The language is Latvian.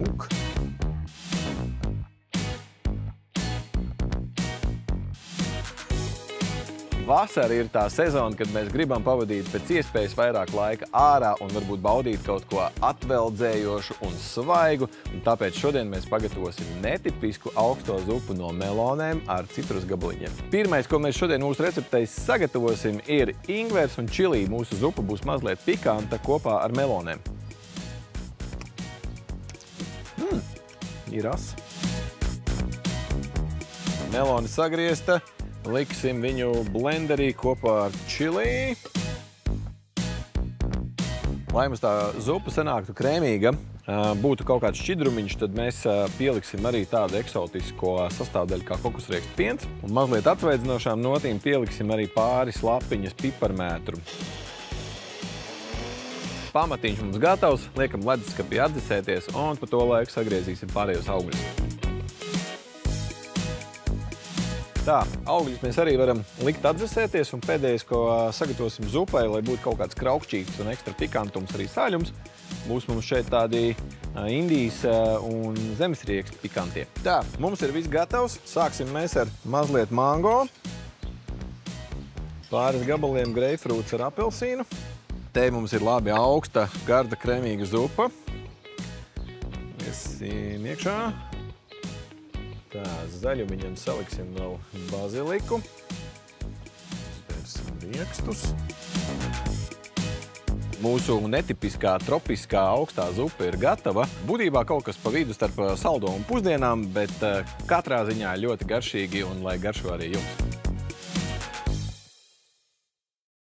Lūk. Vasara ir tā sezona, kad mēs gribam pavadīt pēc iespējas vairāk laika ārā un varbūt baudīt kaut ko atveldzējošu un svaigu. Un tāpēc šodien mēs pagatavosim netipisku augsto zupu no melonēm ar citrus gabaliņiem. Pirmais, ko mēs šodien mūsu receptei sagatavosim, ir ingvers un čilī. Mūsu zupa būs mazliet pikanta kopā ar melonēm. Ir asa. Meloni sagriezta. Liksim viņu blenderī kopā ar čilī. Lai mums tā zupa sanāktu krēmīga, būtu kaut kāds šķidrumiņš, tad mēs pieliksim arī tādu eksotisko sastāvdaļu kā kokosriekstu piens. Un mazliet atsveidzinošām notīm pieliksim arī pāris lapiņas piparmētru. Pamatiņš mums gatavs, liekam leduskapī atdzesēties un pa to laiku sagriezīsim pārējos augļus. Tā, augļus mēs arī varam likt atdzesēties, un pēdējais, ko sagatavosim zupai, lai būtu kaut kāds kraukšķīgs un ekstra pikantums, arī sāļums, būs mums šeit tādi Indijas un zemesrieksti pikantie. Tā, mums ir viss gatavs. Sāksim mēs ar mazliet mango, pāris gabaliem greipfrūts ar apelsīnu. Te mums ir labi augsta, garda, kremīga zupa. Iesim iekšā. Tā, zaļumiņam saliksim vēl baziliku. Spērsim riekstus. Mūsu netipiskā, tropiskā augstā zupa ir gatava. Būtībā kaut kas pa vidu starp saldo un pusdienām, bet katrā ziņā ļoti garšīgi un lai garšo arī jums.